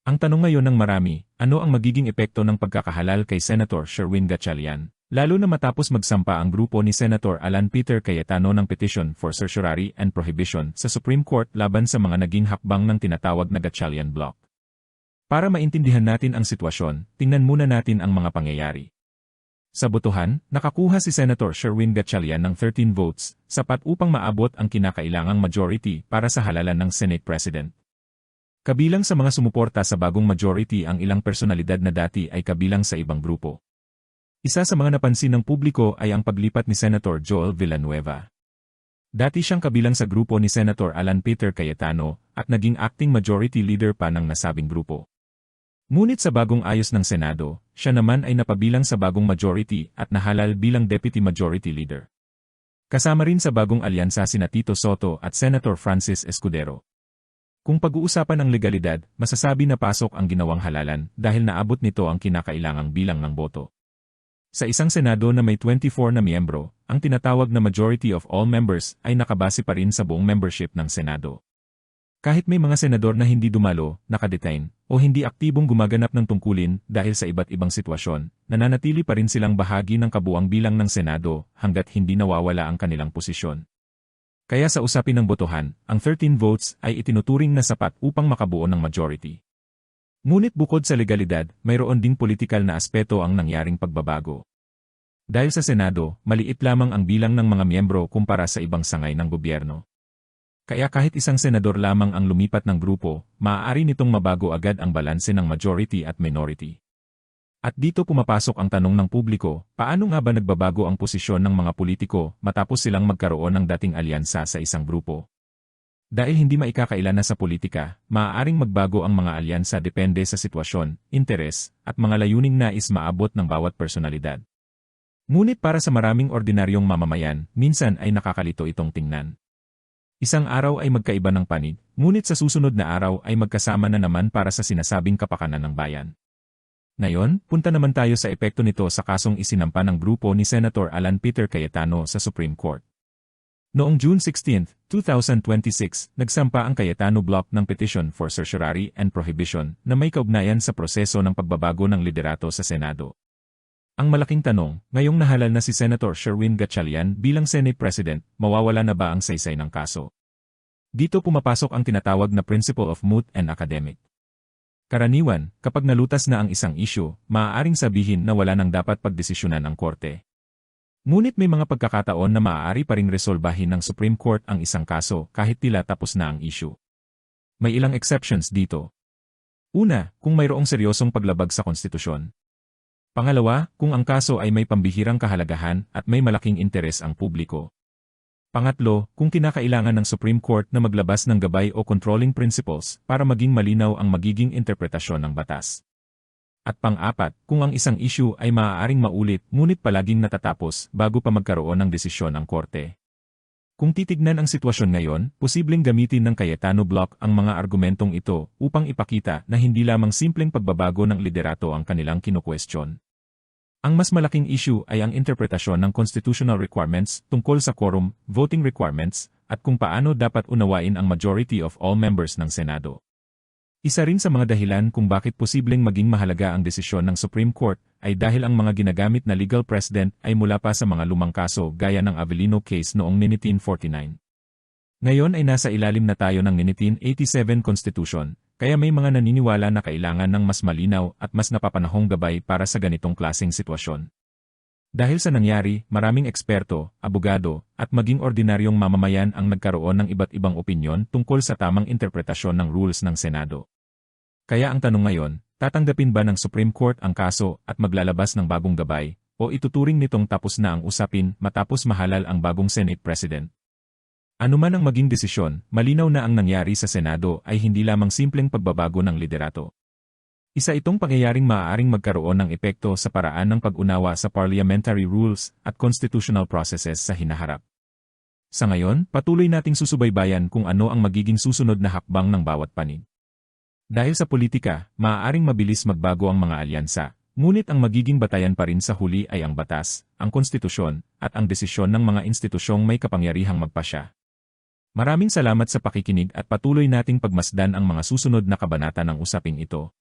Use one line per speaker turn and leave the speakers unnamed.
Ang tanong ngayon ng marami, ano ang magiging epekto ng pagkakahalal kay Senator Sherwin Gatchalian, lalo na matapos magsampa ang grupo ni Senator Alan Peter Cayetano ng petition for certiorari and prohibition sa Supreme Court laban sa mga naging hakbang ng tinatawag na Gatchalian Block. Para maintindihan natin ang sitwasyon, tingnan muna natin ang mga pangyayari. Sa botohan, nakakuha si Senator Sherwin Gatchalian ng 13 votes, sapat upang maabot ang kinakailangang majority para sa halalan ng Senate President. Kabilang sa mga sumuporta sa bagong majority ang ilang personalidad na dati ay kabilang sa ibang grupo. Isa sa mga napansin ng publiko ay ang paglipat ni Senator Joel Villanueva. Dati siyang kabilang sa grupo ni Senator Alan Peter Cayetano at naging acting majority leader pa ng nasabing grupo. Ngunit sa bagong ayos ng Senado, siya naman ay napabilang sa bagong majority at nahalal bilang deputy majority leader. Kasama rin sa bagong alyansa sina Tito Soto at Senator Francis Escudero. Kung pag-uusapan ang legalidad, masasabi na pasok ang ginawang halalan dahil naabot nito ang kinakailangang bilang ng boto. Sa isang Senado na may 24 na miyembro, ang tinatawag na majority of all members ay nakabase pa rin sa buong membership ng Senado. Kahit may mga senador na hindi dumalo, nakadetain, o hindi aktibong gumaganap ng tungkulin dahil sa iba't ibang sitwasyon, nananatili pa rin silang bahagi ng kabuuang bilang ng Senado hanggat hindi nawawala ang kanilang posisyon. Kaya sa usapin ng botohan, ang 13 votes ay itinuturing na sapat upang makabuo ng majority. Ngunit bukod sa legalidad, mayroon ding politikal na aspeto ang nangyaring pagbabago. Dahil sa Senado, maliit lamang ang bilang ng mga miyembro kumpara sa ibang sangay ng gobyerno. Kaya kahit isang senador lamang ang lumipat ng grupo, maaari nitong mabago agad ang balanse ng majority at minority. At dito pumapasok ang tanong ng publiko, paano nga ba nagbabago ang posisyon ng mga politiko matapos silang magkaroon ng dating alyansa sa isang grupo? Dahil hindi maikakailan na sa politika, maaaring magbago ang mga alyansa depende sa sitwasyon, interes, at mga layuning nais maabot ng bawat personalidad. Ngunit para sa maraming ordinaryong mamamayan, minsan ay nakakalito itong tingnan. Isang araw ay magkaiba ng panig, ngunit sa susunod na araw ay magkasama na naman para sa sinasabing kapakanan ng bayan. Ngayon, punta naman tayo sa epekto nito sa kasong isinampa ng grupo ni Senator Alan Peter Cayetano sa Supreme Court. Noong June 16, 2026, nagsampa ang Cayetano Block ng petition for certiorari and prohibition na may kaugnayan sa proseso ng pagbabago ng liderato sa Senado. Ang malaking tanong, ngayong nahalal na si Senator Sherwin Gatchalian bilang Senate President, mawawala na ba ang saysay ng kaso? Dito pumapasok ang tinatawag na principle of moot and academic. Karaniwan, kapag nalutas na ang isang issue, maaaring sabihin na wala nang dapat pagdesisyonan ang korte. Ngunit may mga pagkakataon na maaari pa ring resolbahin ng Supreme Court ang isang kaso kahit tila tapos na ang issue. May ilang exceptions dito. Una, kung mayroong seryosong paglabag sa konstitusyon. Pangalawa, kung ang kaso ay may pambihirang kahalagahan at may malaking interes ang publiko. Pangatlo, kung kinakailangan ng Supreme Court na maglabas ng gabay o controlling principles para maging malinaw ang magiging interpretasyon ng batas. At pang-apat, kung ang isang issue ay maaaring maulit ngunit palaging natatapos bago pa magkaroon ng desisyon ang korte. Kung titignan ang sitwasyon ngayon, posibleng gamitin ng Cayetano Block ang mga argumentong ito upang ipakita na hindi lamang simpleng pagbabago ng liderato ang kanilang kinukwestiyon. Ang mas malaking issue ay ang interpretasyon ng constitutional requirements tungkol sa quorum, voting requirements, at kung paano dapat unawain ang majority of all members ng Senado. Isa rin sa mga dahilan kung bakit posibleng maging mahalaga ang desisyon ng Supreme Court ay dahil ang mga ginagamit na legal precedent ay mula pa sa mga lumang kaso gaya ng Avellino case noong 1949. Ngayon ay nasa ilalim na tayo ng 1987 Constitution. Kaya may mga naniniwala na kailangan ng mas malinaw at mas napapanahong gabay para sa ganitong klaseng sitwasyon. Dahil sa nangyari, maraming eksperto, abogado, at maging ordinaryong mamamayan ang nagkaroon ng iba't ibang opinyon tungkol sa tamang interpretasyon ng rules ng Senado. Kaya ang tanong ngayon, tatanggapin ba ng Supreme Court ang kaso at maglalabas ng bagong gabay, o ituturing nitong tapos na ang usapin matapos mahalal ang bagong Senate President? Ano man ang maging desisyon, malinaw na ang nangyari sa Senado ay hindi lamang simpleng pagbabago ng liderato. Isa itong pangyayaring maaaring magkaroon ng epekto sa paraan ng pag-unawa sa parliamentary rules at constitutional processes sa hinaharap. Sa ngayon, patuloy nating susubaybayan kung ano ang magiging susunod na hakbang ng bawat panig. Dahil sa politika, maaaring mabilis magbago ang mga alyansa, ngunit ang magiging batayan pa rin sa huli ay ang batas, ang konstitusyon, at ang desisyon ng mga institusyong may kapangyarihang magpasya. Maraming salamat sa pakikinig at patuloy nating pagmasdan ang mga susunod na kabanata ng usaping ito.